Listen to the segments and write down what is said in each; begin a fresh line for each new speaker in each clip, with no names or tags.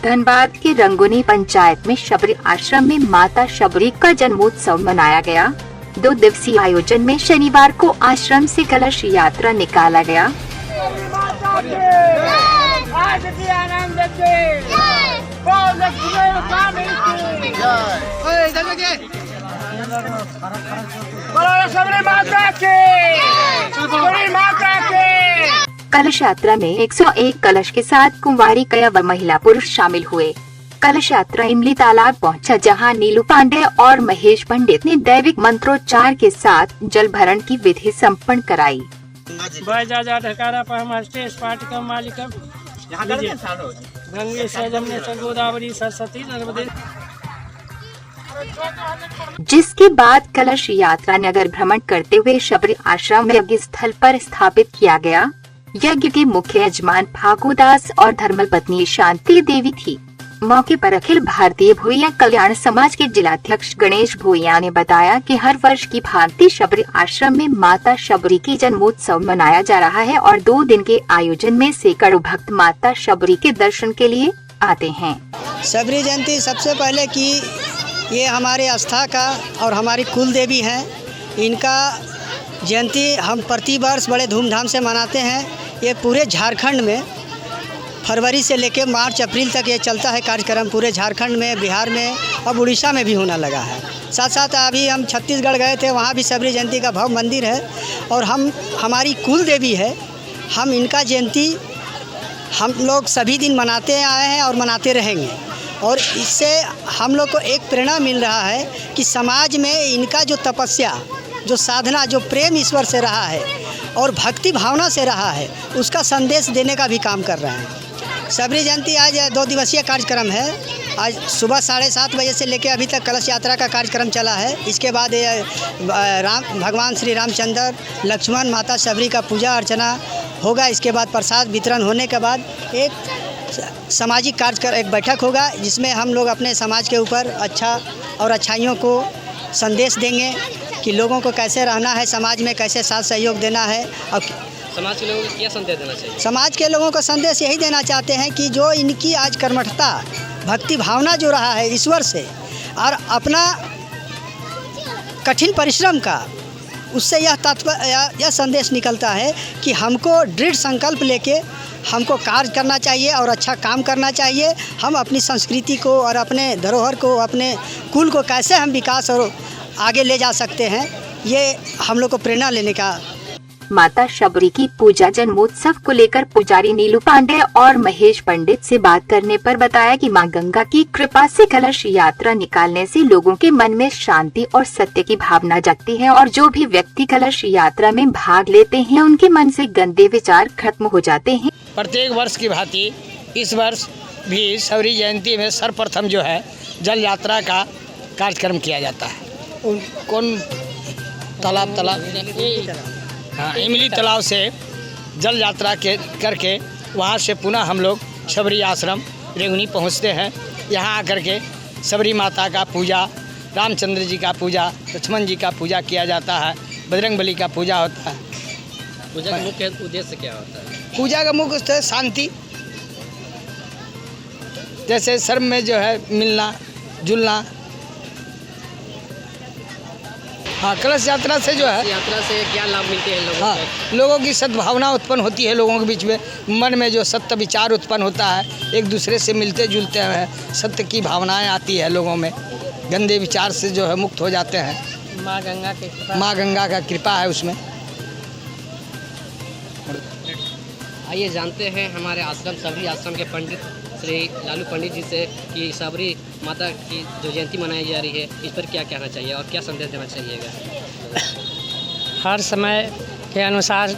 धनबाद के रंगोनी पंचायत में शबरी आश्रम में माता शबरी का जन्मोत्सव मनाया गया। 2 दिवसीय आयोजन में शनिवार को आश्रम से कलश यात्रा निकाला गया। कलश यात्रा में 101 कलश के साथ कुंवारी कन्या व महिला पुरुष शामिल हुए। कलश यात्रा इमली तालाब पहुंचा, जहां नीलू पांडे और महेश पंडित ने दैविक मंत्रोच्चार के साथ जल भरण की विधि संपन्न कराई। जिसके बाद कलश यात्रा नगर भ्रमण करते हुए शबरी आश्रम यज्ञ स्थल पर स्थापित किया गया। यज्ञ के मुख्य यजमान फागुदास और धर्मपत्नी शांति देवी थी। मौके पर अखिल भारतीय भूया कल्याण समाज के जिलाध्यक्ष गणेश भूया ने बताया कि हर वर्ष की भांति शबरी आश्रम में माता शबरी की जन्मोत्सव मनाया जा रहा है और 2 दिन के आयोजन में सैकड़ों भक्त माता शबरी के दर्शन के लिए आते हैं।
शबरी जयंती सबसे पहले की ये हमारे आस्था का और हमारी कुल देवी है। इनका जयंती हम प्रति वर्ष बड़े धूमधाम से मनाते हैं। ये पूरे झारखंड में फरवरी से लेकर मार्च अप्रैल तक ये चलता है कार्यक्रम। पूरे झारखंड में, बिहार में और उड़ीसा में भी होने लगा है। साथ साथ अभी हम छत्तीसगढ़ गए थे, वहाँ भी शबरी जयंती का भव्य मंदिर है और हमारी कुल देवी है। हम इनका जयंती हम लोग सभी दिन मनाते आए हैं और मनाते रहेंगे और इससे हम लोग को एक प्रेरणा मिल रहा है कि समाज में इनका जो तपस्या, जो साधना, जो प्रेम ईश्वर से रहा है और भक्ति भावना से रहा है, उसका संदेश देने का भी काम कर रहे हैं। शबरी जयंती आज 2 दिवसीय कार्यक्रम है। आज सुबह 7:30 बजे से लेकर अभी तक कलश यात्रा का कार्यक्रम चला है। इसके बाद भगवान श्री रामचंद्र, लक्ष्मण, माता शबरी का पूजा अर्चना होगा। इसके बाद प्रसाद वितरण होने के बाद एक सामाजिक कार्य एक बैठक होगा, जिसमें हम लोग अपने समाज के ऊपर अच्छा और अच्छाइयों को संदेश देंगे कि लोगों को कैसे रहना है, समाज में कैसे साथ सहयोग देना है। और
समाज के लोगों को क्या संदेश देना चाहिए?
समाज के लोगों को संदेश यही देना चाहते हैं कि जो इनकी आज कर्मठता, भक्ति भावना जो रहा है ईश्वर से और अपना कठिन परिश्रम का, उससे यह संदेश निकलता है कि हमको दृढ़ संकल्प लेके हमको कार्य करना चाहिए और अच्छा काम करना चाहिए। हम अपनी संस्कृति को और अपने धरोहर को, अपने कुल को कैसे हम विकास और आगे ले जा सकते हैं, ये हम लोग को प्रेरणा लेने का।
माता शबरी की पूजा जन्मोत्सव को लेकर पुजारी नीलू पांडे और महेश पंडित से बात करने पर बताया कि मां गंगा की कृपा से कलश यात्रा निकालने से लोगों के मन में शांति और सत्य की भावना जगती है और जो भी व्यक्ति कलश यात्रा में भाग लेते हैं उनके मन से गंदे विचार खत्म हो जाते हैं।
प्रत्येक वर्ष की भांति इस वर्ष भी शबरी जयंती में सर्वप्रथम जो है जल यात्रा का कार्यक्रम किया जाता है। कौन तालाब हाँ, इमली तालाब से जल यात्रा करके वहाँ से पुनः हम लोग शबरी आश्रम रेंगुनी पहुँचते हैं। यहाँ आकर के शबरी माता का पूजा, रामचंद्र जी का पूजा, लक्ष्मण जी का पूजा किया जाता है, बजरंगबली का पूजा होता है।
पूजा का मुख्य उद्देश्य क्या होता है?
पूजा का मुख्य उद्देश्य शांति, जैसे सर्व में जो है मिलना जुलना। हाँ, कलश यात्रा से जो है,
यात्रा से क्या लाभ मिलते हैं लोगों को?
लोगों की सद्भावना उत्पन्न होती है। लोगों के बीच में मन में जो सत्य विचार उत्पन्न होता है, एक दूसरे से मिलते जुलते हैं, सत्य की भावनाएं आती है लोगों में, गंदे विचार से जो है मुक्त हो जाते हैं।
माँ
गंगा का कृपा है उसमें।
आइए जानते हैं हमारे आश्रम शबरी आश्रम के पंडित श्री लालू पंडित जी से कि शबरी माता की जो जयंती मनाई जा रही है, इस पर क्या कहना चाहिए और क्या संदेश देना चाहिएगा?
हर समय के अनुसार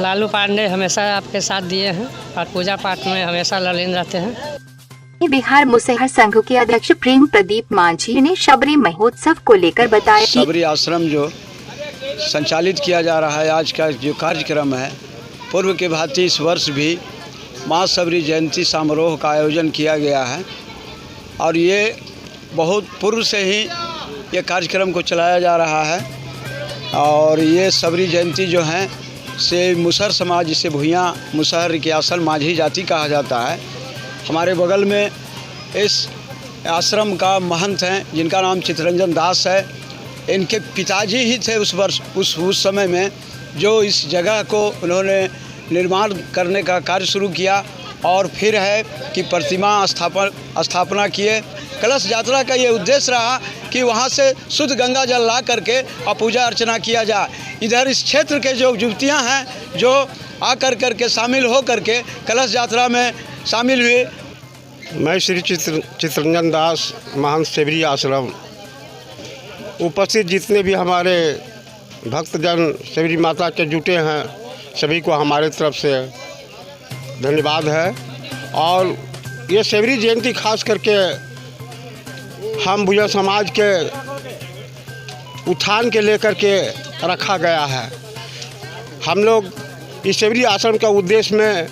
लालू पांडे हमेशा आपके साथ दिए हैं और पूजा पाठ में हमेशा ललीन रहते हैं।
बिहार मुसहर संघ के अध्यक्ष प्रेम प्रदीप मांझी ने शबरी महोत्सव को लेकर बताया कि
शबरी आश्रम जो संचालित किया जा रहा है, आज का जो कार्यक्रम है, पूर्व के भांति इस वर्ष भी माँ सबरी जयंती समारोह का आयोजन किया गया है और ये बहुत पूर्व से ही ये कार्यक्रम को चलाया जा रहा है। और ये सबरी जयंती जो है से मुसहर समाज, जिसे भुइयाँ मुसहर की असल माझी जाति कहा जाता है। हमारे बगल में इस आश्रम का महंत हैं जिनका नाम चित्तरंजन दास है। इनके पिताजी ही थे उस समय में जो इस जगह को उन्होंने निर्माण करने का कार्य शुरू किया और फिर है कि प्रतिमा स्थापना किए। कलश यात्रा का ये उद्देश्य रहा कि वहाँ से शुद्ध गंगा जल ला करके और पूजा अर्चना किया जाए। इधर इस क्षेत्र के जो युवतियाँ हैं जो आकर करके शामिल हो करके कलश यात्रा में शामिल हुए।
मैं श्री चित्तरंजन दास, महंत सबरी आश्रम, उपस्थित जितने भी हमारे भक्तजन सबरी माता के जुटे हैं सभी को हमारे तरफ से धन्यवाद है। और ये सबरी जयंती खास करके हम भुइयाँ समाज के उत्थान के लेकर के रखा गया है। हम लोग इस सबरी आश्रम का उद्देश्य में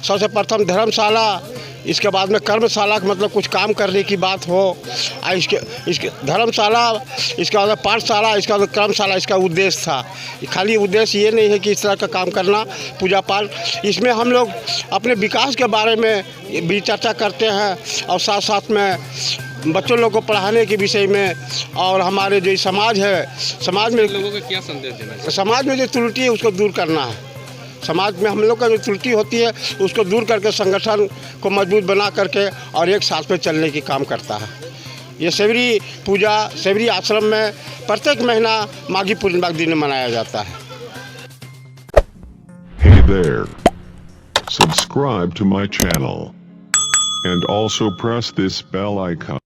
सबसे प्रथम धर्मशाला, इसके बाद में कर्मशाला का मतलब कुछ काम करने की बात हो, इसके धर्मशाला, इसके बाद पाठशाला, इसका कर्मशाला, इसका उद्देश्य था। खाली उद्देश्य ये नहीं है कि इस तरह का काम करना, पूजा पाठ। इसमें हम लोग अपने विकास के बारे में भी चर्चा करते हैं और साथ साथ में बच्चों लोग को पढ़ाने के विषय में। और हमारे जो समाज है, समाज में
लोगों को क्या संदेश देना चाहिए?
समाज में जो त्रुटि है उसको दूर करना है। समाज में हम लोग का जो त्रुटि होती है उसको दूर करके संगठन को मजबूत बना करके और एक साथ में चलने की काम करता है। ये सबरी पूजा सबरी आश्रम में प्रत्येक महीना माघी पूर्णिमा के दिन मनाया जाता है।
Hey there. Subscribe to my channel and also press this bell icon.